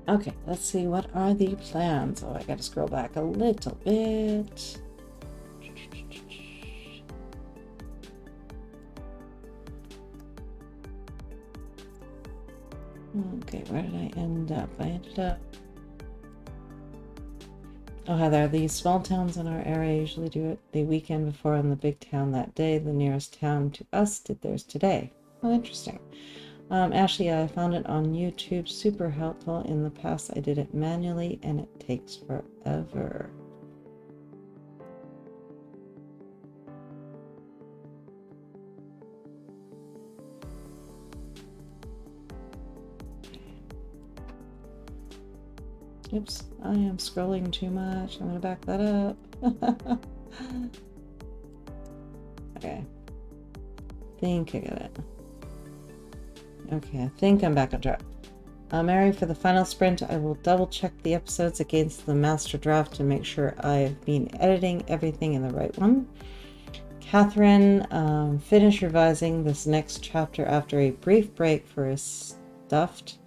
Okay, let's see, what are the plans? Oh, I gotta scroll back a little bit. Okay, where did I end up? I ended up... Oh, Heather, these small towns in our area usually do it the weekend before on the big town that day. The nearest town to us did theirs today. Oh, interesting. Ashley, I found it on YouTube. Super helpful. In the past, I did it manually, and it takes forever. Oops, I am scrolling too much. I'm going to back that up. Okay. Think I got it. Okay, I think I'm back on track. Mary, for the final sprint, I will double check the episodes against the master draft to make sure I've been editing everything in the right one. Catherine, finish revising this next chapter after a brief break for a stuffed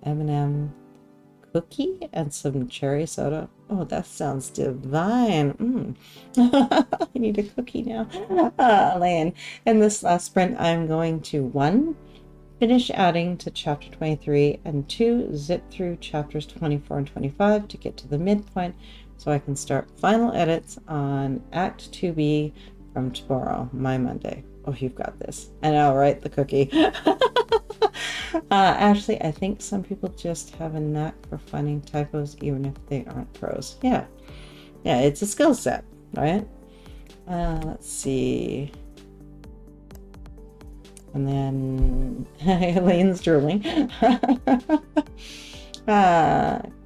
M&M cookie and some cherry soda. Oh, that sounds divine. I need a cookie now. Elaine, in this last sprint, I'm going to 1, finish adding to chapter 23, and 2, zip through chapters 24 and 25 to get to the midpoint so I can start final edits on Act 2B from tomorrow, my Monday. Oh, you've got this. And I'll write the cookie. Ashley, I think some people just have a knack for finding typos even if they aren't pros. Yeah, it's a skill set, right? Let's see. And then Elaine's drooling.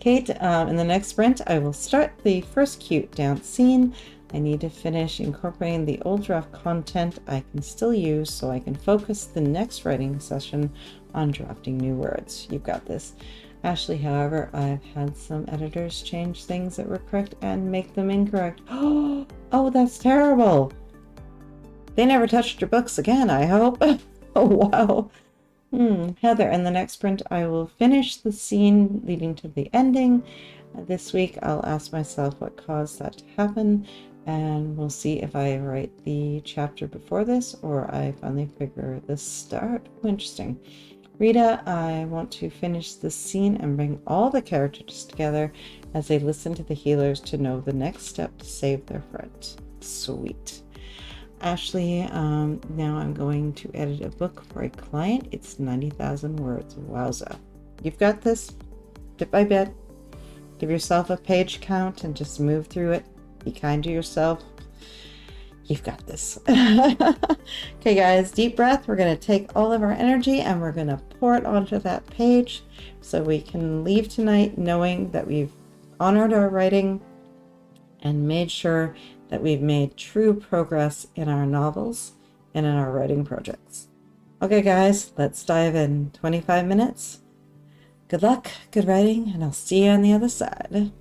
Kate, in the next sprint, I will start the first cute dance scene. I need to finish incorporating the old draft content I can still use so I can focus the next writing session on drafting new words. You've got this. Ashley, however, I've had some editors change things that were correct and make them incorrect. Oh, that's terrible. They never touched your books again, I hope. Oh, wow. Heather, in the next sprint, I will finish the scene leading to the ending. This week, I'll ask myself what caused that to happen, and we'll see if I write the chapter before this or I finally figure the start. Interesting. Rita, I want to finish this scene and bring all the characters together as they listen to the healers to know the next step to save their friend. Sweet. Ashley, now I'm going to edit a book for a client. It's 90,000 words. Wowza. You've got this, bit by bit. Give yourself a page count and just move through it. Be kind to yourself. You've got this. Okay, guys, deep breath. We're going to take all of our energy and we're going to pour it onto that page so we can leave tonight knowing that we've honored our writing and made sure that we've made true progress in our novels and in our writing projects. Okay, guys, let's dive in. 25 minutes. Good luck, good writing, and I'll see you on the other side.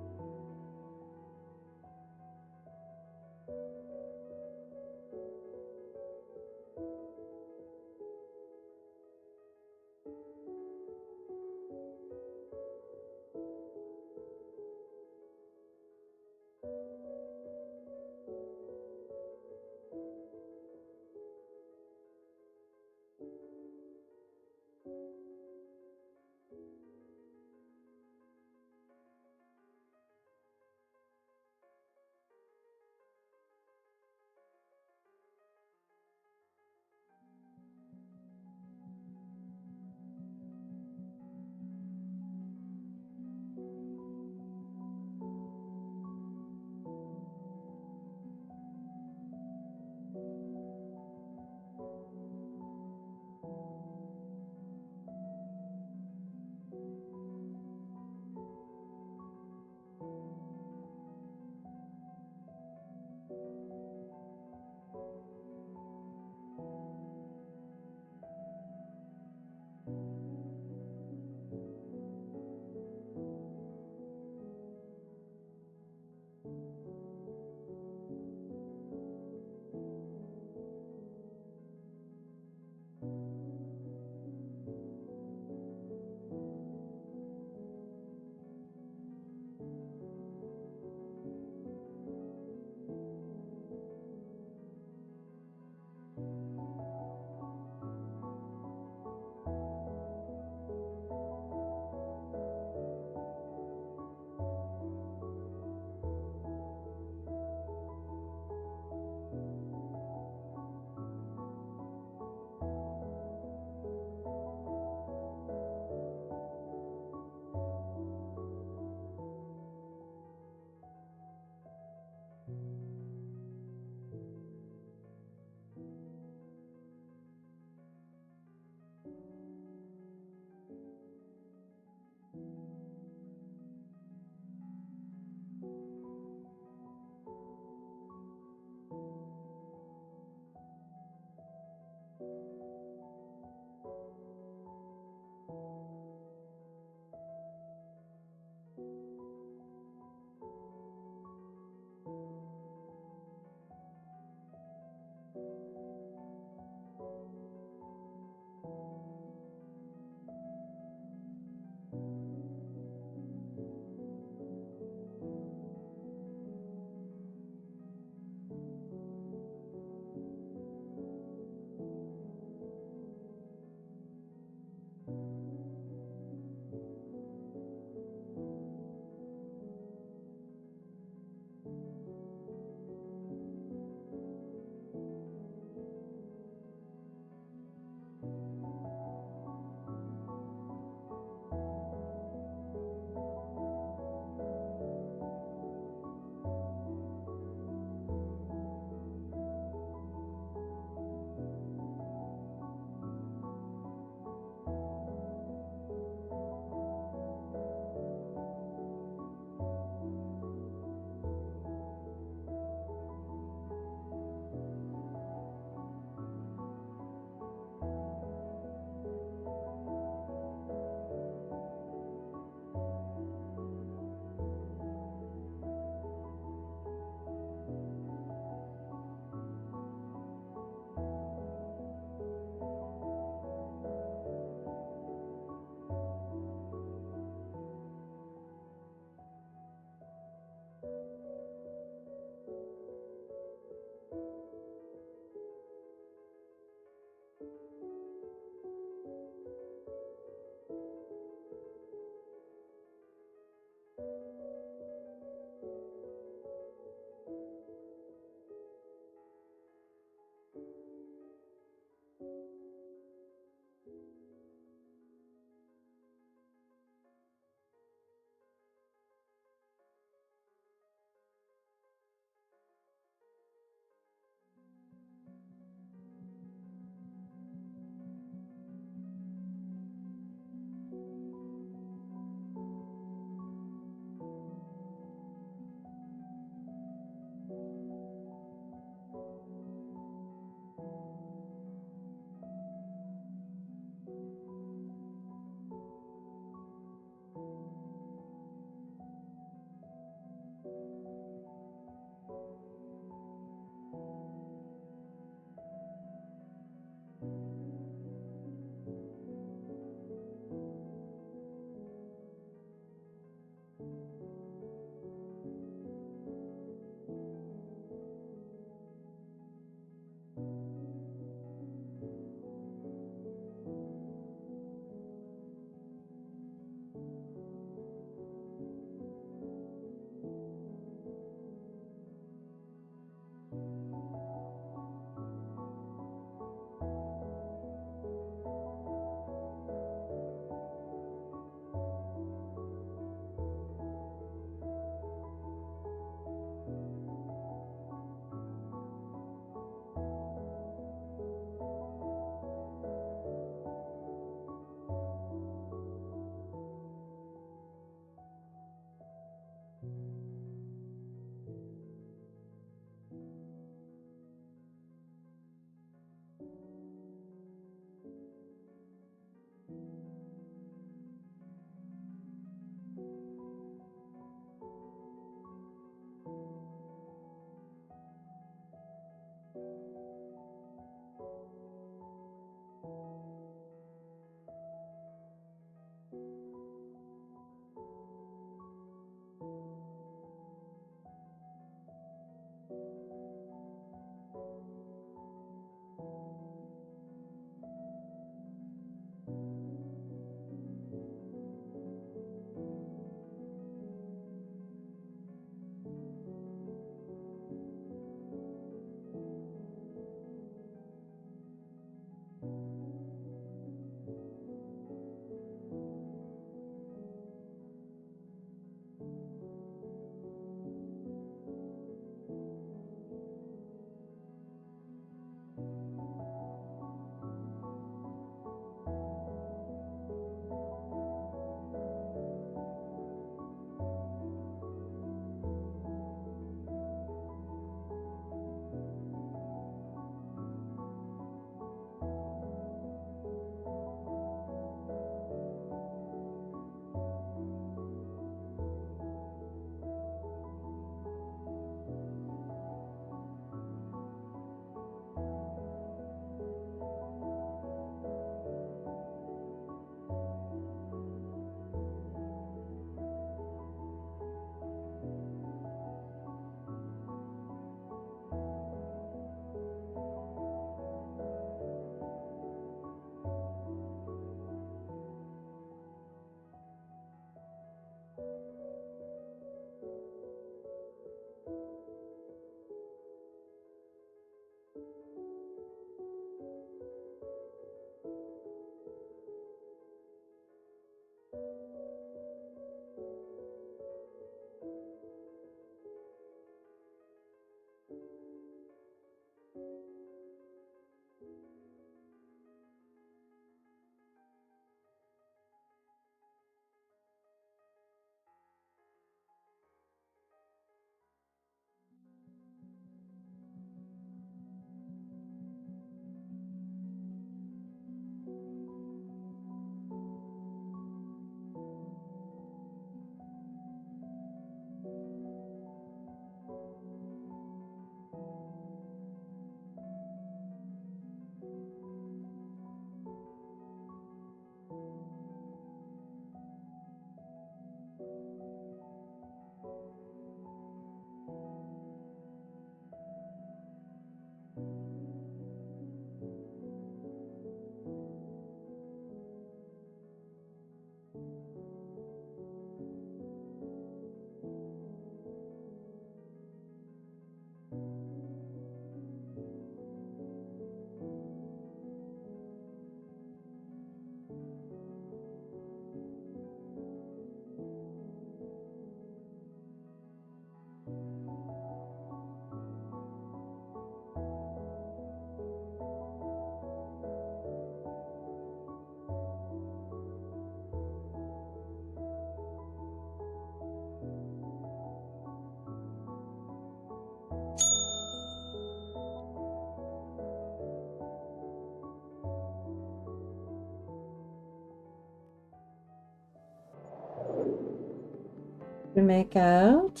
To make out.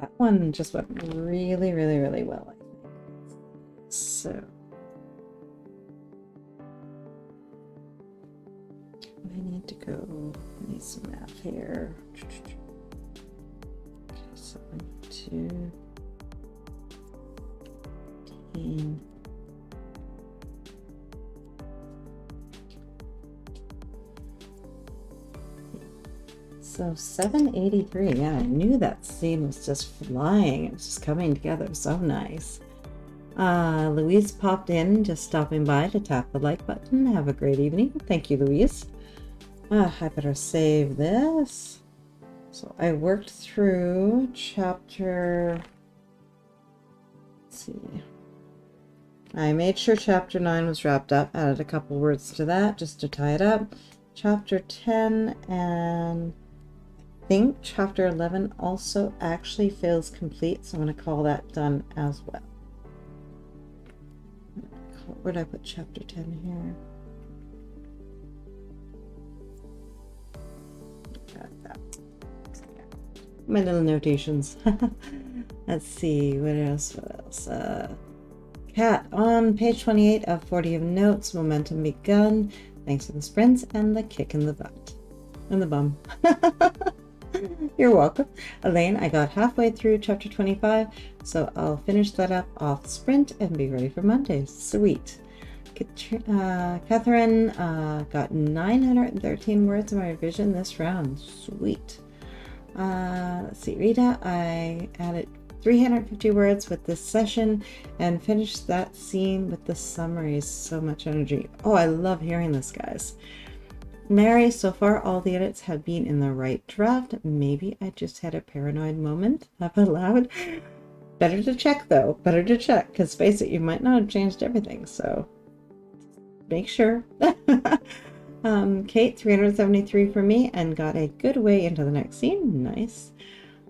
That one just went really, really, really well, I think. So I need to go, I need some math here. Okay, so 2, 15. So 783, yeah, I knew that scene was just flying. It was just coming together so nice. Louise popped in, just stopping by to tap the like button. Have a great evening. Thank you, Louise. I better save this. So I worked through chapter, let's see. I made sure chapter 9 was wrapped up, added a couple words to that just to tie it up. Chapter 10 and I think chapter 11 also actually feels complete, so I'm going to call that done as well. Where did I put chapter 10 here? My little notations. Let's see, what else? Cat, on page 28 of 40 of notes, momentum begun. Thanks for the sprints and the kick in the butt. In the bum. You're welcome. Elaine, I got halfway through chapter 25, so I'll finish that up off sprint and be ready for Monday. Sweet. Catherine got 913 words in my revision this round. Sweet. Let's see, Rita, I added 350 words with this session and finished that scene with the summaries. So much energy. Oh, I love hearing this, guys. Mary, so far all the edits have been in the right draft. Maybe I just had a paranoid moment up aloud. Better to check, though. Better to check, because face it, you might not have changed everything, so make sure. Kate, 373 for me, and got a good way into the next scene. Nice.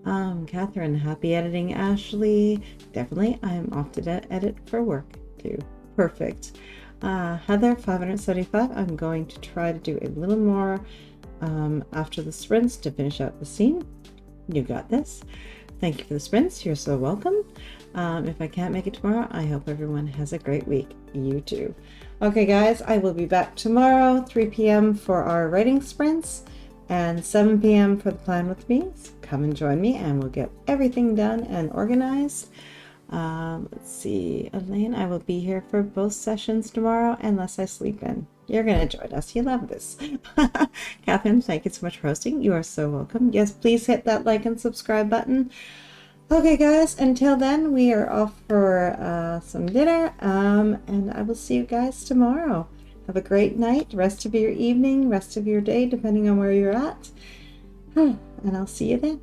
Catherine, happy editing. Ashley, definitely. I'm off to edit for work, too. Perfect. Heather, 575. I'm going to try to do a little more after the sprints to finish out the scene. You got this. Thank you for the sprints. You're so welcome. If I can't make it tomorrow, I hope everyone has a great week. You too. Okay, guys, I will be back tomorrow, 3 p.m. for our writing sprints and 7 p.m. for the plan with me. So come and join me and we'll get everything done and organized. Let's see, Elaine, I will be here for both sessions tomorrow unless I sleep in. You're going to join us. You love this. Catherine, thank you so much for hosting. You are so welcome. Yes, please hit that like and subscribe button. Okay, guys, until then, we are off for some dinner, and I will see you guys tomorrow. Have a great night, rest of your evening, rest of your day, depending on where you're at, and I'll see you then.